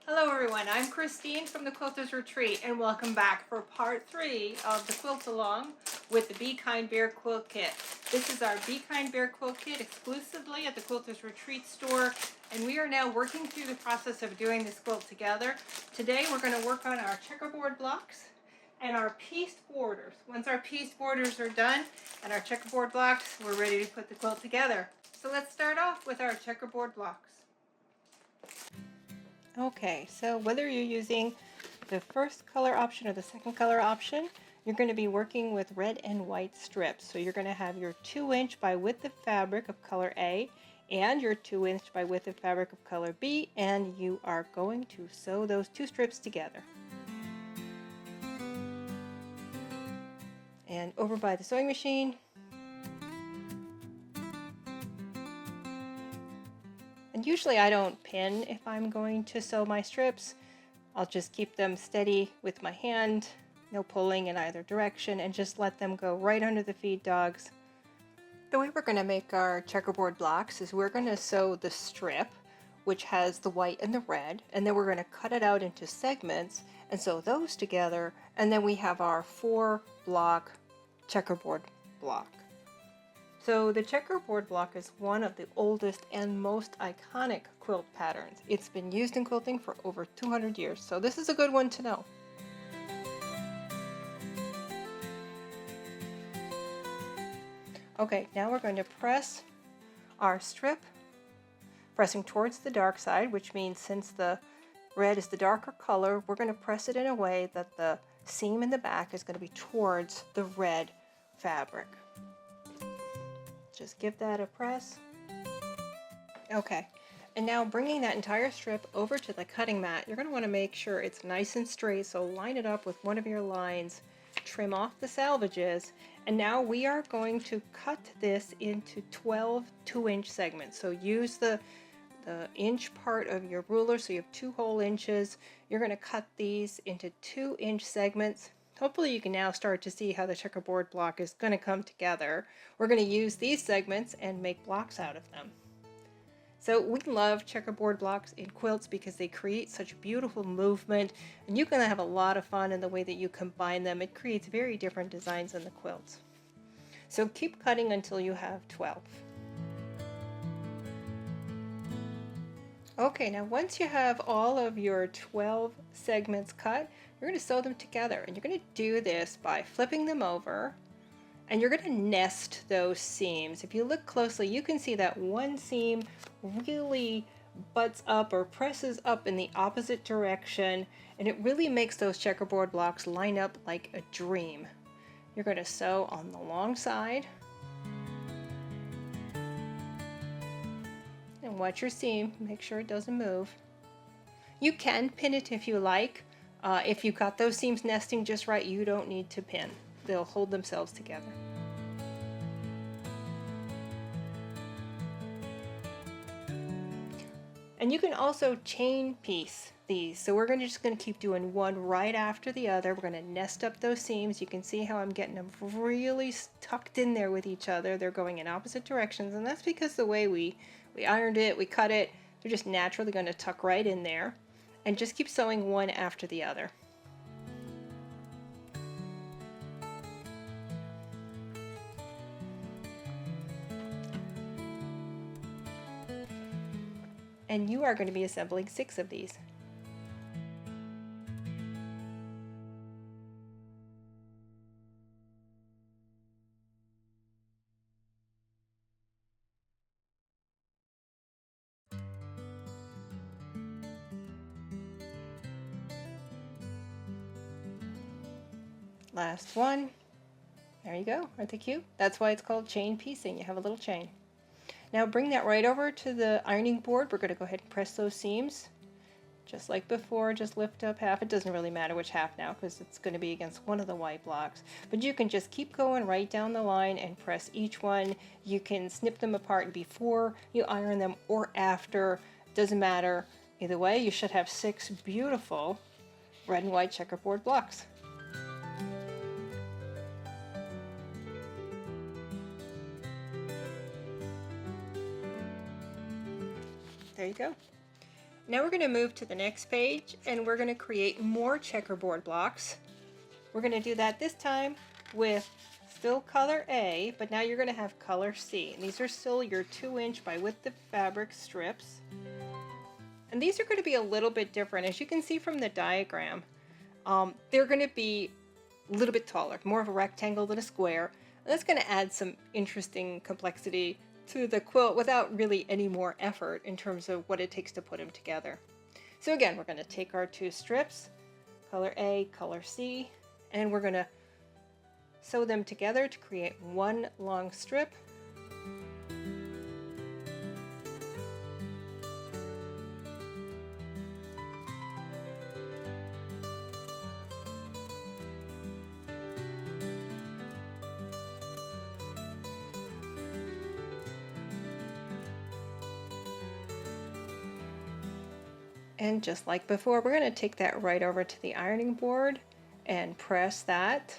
Hello everyone, I'm Christine from the Quilters Retreat and welcome back for part 3 of the quilt along with the Be Kind Bear Quilt Kit. This is our Be Kind Bear Quilt Kit exclusively at the Quilters Retreat store, and we are now working through the process of doing this quilt together. Today we're going to work on our checkerboard blocks and our pieced borders. Once our pieced borders are done and our checkerboard blocks, we're ready to put the quilt together. So let's start off with our checkerboard blocks. Okay, so whether you're using the first color option or the second color option, you're going to be working with red and white strips. So you're going to have your 2" by width of fabric of color A and your 2" by width of fabric of color B, and you are going to sew those two strips together. And over by the sewing machine, and usually I don't pin if I'm going to sew my strips. I'll just keep them steady with my hand, no pulling in either direction, and just let them go right under the feed dogs. The way we're going to make our checkerboard blocks is we're going to sew the strip, which has the white and the red, and then we're going to cut it out into segments and sew those together, and then we have our 4-block checkerboard block. So the checkerboard block is one of the oldest and most iconic quilt patterns. It's been used in quilting for over 200 years, so this is a good one to know. Okay, now we're going to press our strip, pressing towards the dark side, which means since the red is the darker color, we're going to press it in a way that the seam in the back is going to be towards the red fabric. Just give that a press. Okay, and now bringing that entire strip over to the cutting mat, you're going to want to make sure it's nice and straight, so line it up with one of your lines, trim off the salvages, and now we are going to cut this into 12 2" segments. So use the inch part of your ruler, so you have 2 whole inches. You're going to cut these into 2" segments. Hopefully you can now start to see how the checkerboard block is going to come together. We're going to use these segments and make blocks out of them. So we love checkerboard blocks in quilts because they create such beautiful movement, and you can have a lot of fun in the way that you combine them. It creates very different designs in the quilts. So keep cutting until you have 12. Okay, now once you have all of your 12 segments cut, you're going to sew them together, and you're going to do this by flipping them over, and you're going to nest those seams. If you look closely, you can see that one seam really butts up or presses up in the opposite direction, and it really makes those checkerboard blocks line up like a dream. You're going to sew on the long side and watch your seam, make sure it doesn't move. You can pin it if you like. If you've got those seams nesting just right, you don't need to pin. They'll hold themselves together. And you can also chain piece these. So we're just going to keep doing one right after the other. We're going to nest up those seams. You can see how I'm getting them really tucked in there with each other. They're going in opposite directions, and that's because the way we ironed it, we cut it, they're just naturally going to tuck right in there. And just keep sewing one after the other. And you are going to be assembling 6 of these. Last one. There you go. Aren't they cute? That's why it's called chain piecing. You have a little chain. Now bring that right over to the ironing board. We're going to go ahead and press those seams. Just like before, just lift up half. It doesn't really matter which half now because it's going to be against one of the white blocks. But you can just keep going right down the line and press each one. You can snip them apart before you iron them or after. Doesn't matter. Either way, you should have 6 beautiful red and white checkerboard blocks. There you go. Now we're going to move to the next page and we're going to create more checkerboard blocks. We're going to do that this time with still color A, but now you're going to have color C. And these are still your 2" by width of fabric strips. And these are going to be a little bit different. As you can see from the diagram, they're going to be a little bit taller, more of a rectangle than a square. And that's going to add some interesting complexity to the quilt without really any more effort in terms of what it takes to put them together. So again, we're going to take our 2 strips, color A, color C, and we're going to sew them together to create one long strip. And just like before, we're going to take that right over to the ironing board and press that.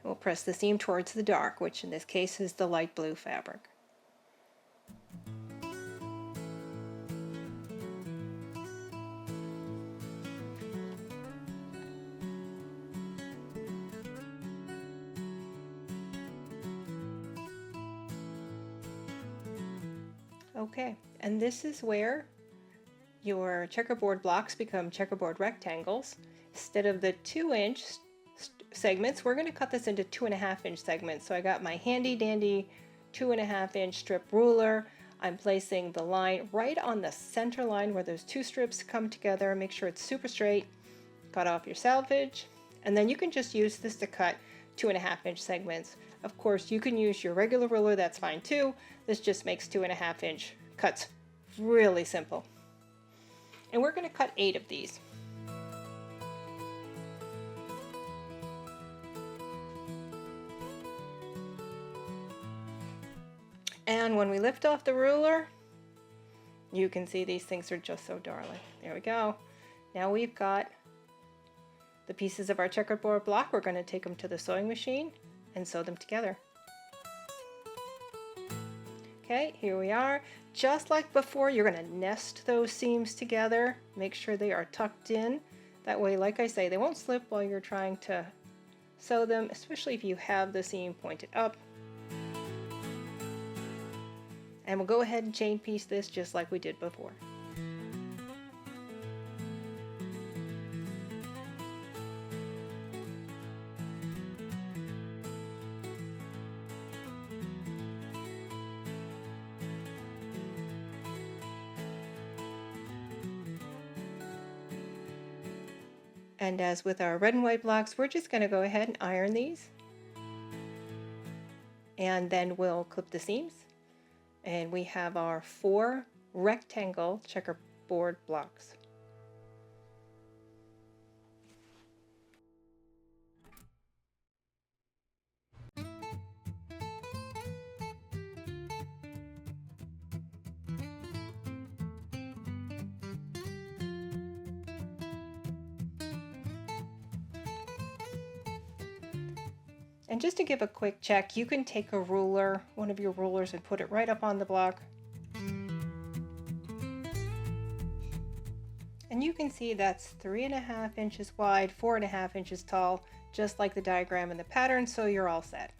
We'll press the seam towards the dark, which in this case is the light blue fabric. Okay, and this is where your checkerboard blocks become checkerboard rectangles. Instead of the 2" segments, we're going to cut this into 2.5" segments. So I got my handy dandy 2.5" strip ruler. I'm placing the line right on the center line where those 2 strips come together. Make sure it's super straight. Cut off your salvage, and then you can just use this to cut 2.5" segments. Of course, you can use your regular ruler, that's fine too. This just makes 2.5" cuts really simple. And we're going to cut 8 of these. And when we lift off the ruler, you can see these things are just so darling. There we go. Now we've got the pieces of our checkerboard block. We're going to take them to the sewing machine and sew them together. Okay, here we are. Just like before, you're going to nest those seams together. Make sure they are tucked in. That way, like I say, they won't slip while you're trying to sew them, especially if you have the seam pointed up. And we'll go ahead and chain piece this just like we did before. And as with our red and white blocks, we're just going to go ahead and iron these. And then we'll clip the seams. And we have our 4 rectangle checkerboard blocks. And just to give a quick check, you can take a ruler, one of your rulers, and put it right up on the block. And you can see that's 3.5 inches wide, 4.5 inches tall, just like the diagram in the pattern, so you're all set.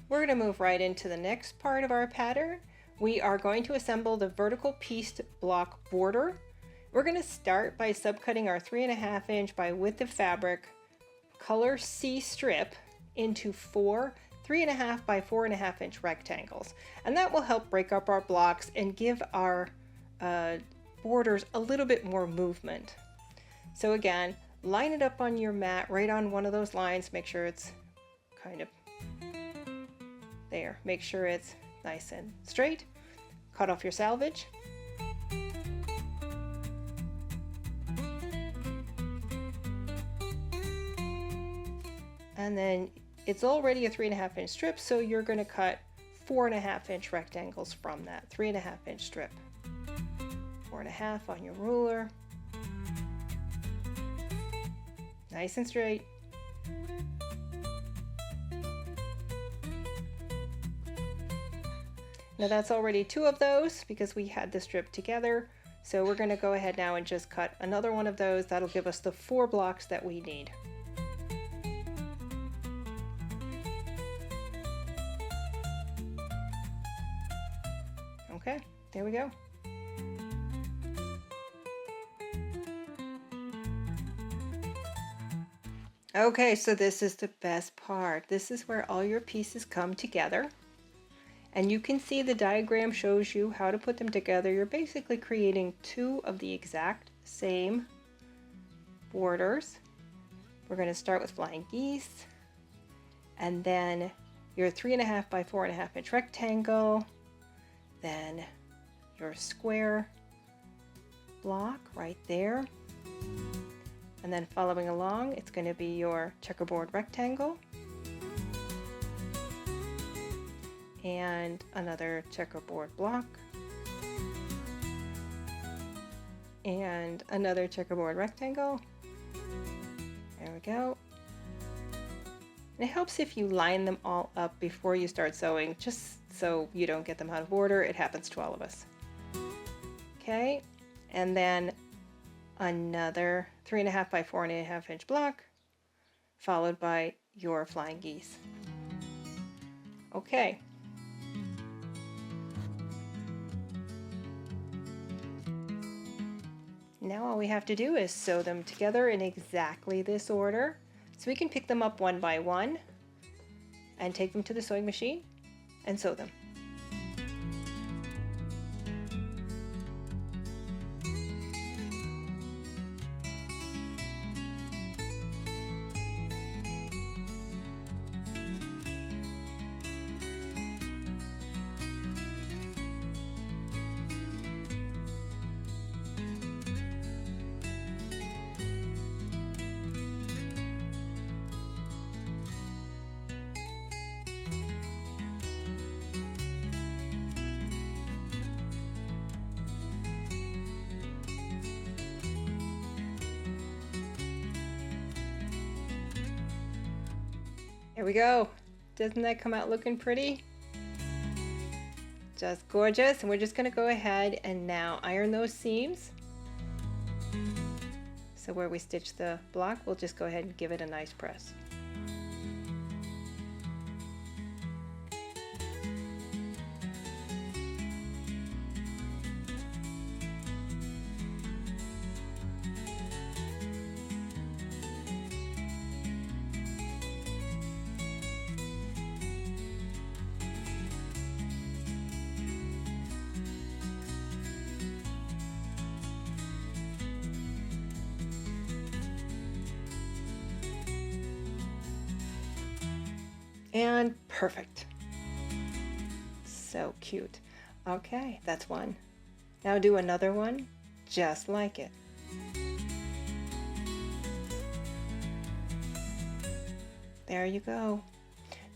We're going to move right into the next part of our pattern. We are going to assemble the vertical pieced block border. We're going to start by subcutting our 3.5" by width of fabric color C strip into 4 3.5 by 4.5" rectangles, and that will help break up our blocks and give our borders a little bit more movement. So again, line it up on your mat right on one of those lines. Make sure it's kind of there. Make sure it's nice and straight. Cut off your salvage. And then it's already a 3.5" strip, so you're going to cut 4.5" rectangles from that 3.5" strip. 4.5 on your ruler. Nice and straight. Now that's already 2 of those because we had the strip together. So we're going to go ahead now and just cut another one of those. That'll give us the 4 blocks that we need. Okay, there we go. Okay, so this is the best part. This is where all your pieces come together. And you can see the diagram shows you how to put them together. You're basically creating 2 of the exact same borders. We're going to start with flying geese, and then your 3.5 by 4.5 inch rectangle, then your square block right there. And then following along, it's going to be your checkerboard rectangle and another checkerboard block and another checkerboard rectangle. There we go. And it helps if you line them all up before you start sewing, just so you don't get them out of order. It happens to all of us. Okay, and then another 3.5 by 4.5 inch block, followed by your flying geese. Okay. Now all we have to do is sew them together in exactly this order. So we can pick them up one by one and take them to the sewing machine and sew them. There we go. Doesn't that come out looking pretty? Just gorgeous. And we're just going to go ahead and now iron those seams. So where we stitch the block, we'll just go ahead and give it a nice press. And perfect. So cute. Okay, that's one. Now do another one just like it. There you go.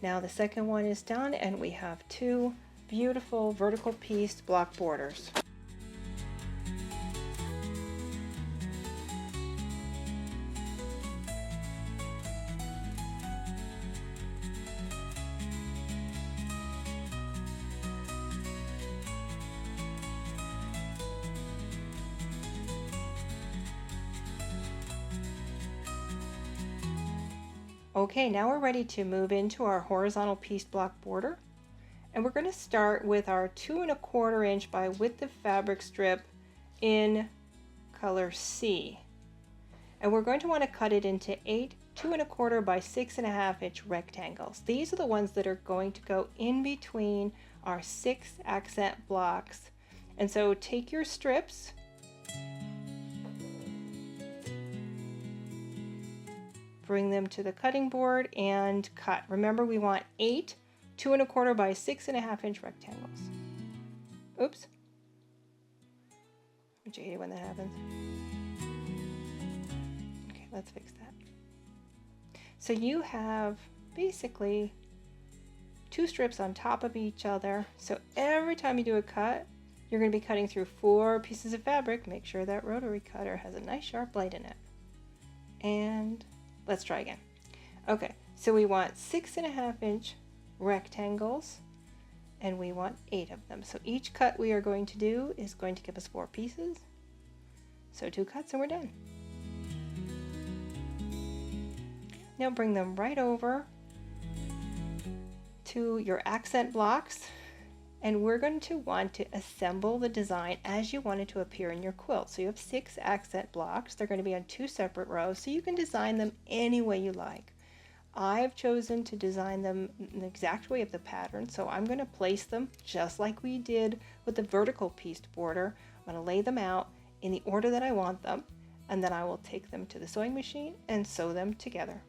Now the second one is done and we have 2 beautiful vertical pieced block borders. Okay, now we're ready to move into our horizontal pieced block border. And we're going to start with our 2.25 inch by width of fabric strip in color C. And we're going to want to cut it into 8 2.25 by 6.5 inch rectangles. These are the ones that are going to go in between our 6 accent blocks. And so take your strips, bring them to the cutting board and cut. Remember, we want 8 2.25 by 6.5 inch rectangles. Oops. Don't you hate it when that happens? Okay, let's fix that. So you have basically 2 strips on top of each other. So every time you do a cut, you're going to be cutting through 4 pieces of fabric. Make sure that rotary cutter has a nice sharp blade in it. And let's try again. Okay, so we want 6.5 inch rectangles, and we want 8 of them. So each cut we are going to do is going to give us 4 pieces. So 2 cuts and we're done. Now bring them right over to your accent blocks, and we're going to want to assemble the design as you want it to appear in your quilt. So you have 6 accent blocks. They're going to be on 2 separate rows, so you can design them any way you like. I've chosen to design them in the exact way of the pattern, so I'm going to place them just like we did with the vertical pieced border. I'm going to lay them out in the order that I want them, and then I will take them to the sewing machine and sew them together.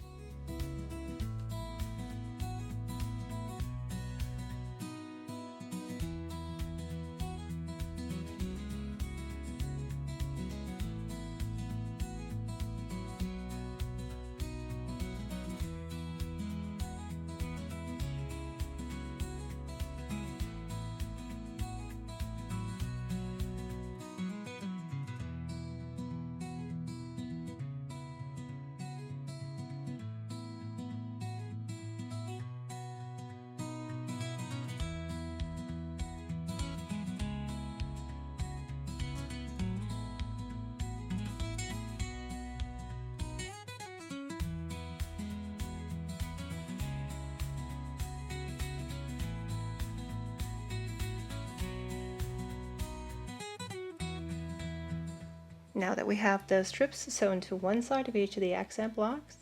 Now that we have the strips sewn to one side of each of the accent blocks,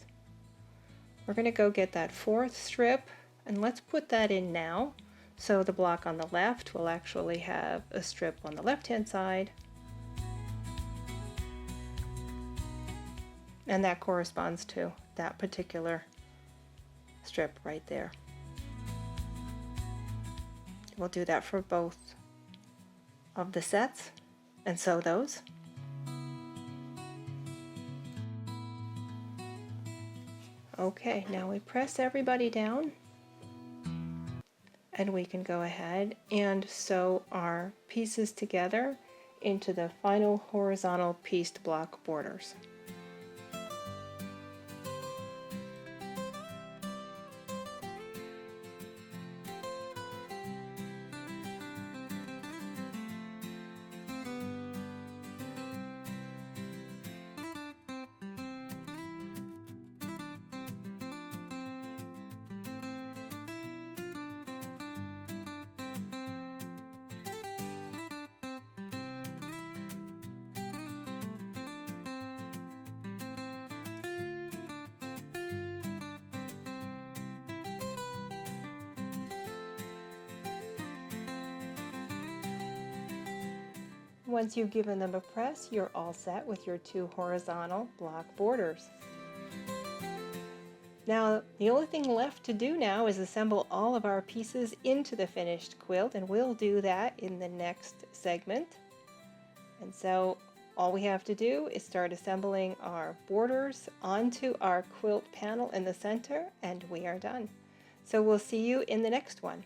we're going to go get that 4th strip, and let's put that in now. So the block on the left will actually have a strip on the left hand side, and that corresponds to that particular strip right there. We'll do that for both of the sets and sew those. Okay, now we press everybody down, and we can go ahead and sew our pieces together into the final horizontal pieced block borders. Once you've given them a press, you're all set with your 2 horizontal block borders. Now, the only thing left to do now is assemble all of our pieces into the finished quilt, and we'll do that in the next segment. And so all we have to do is start assembling our borders onto our quilt panel in the center, and we are done. So we'll see you in the next one.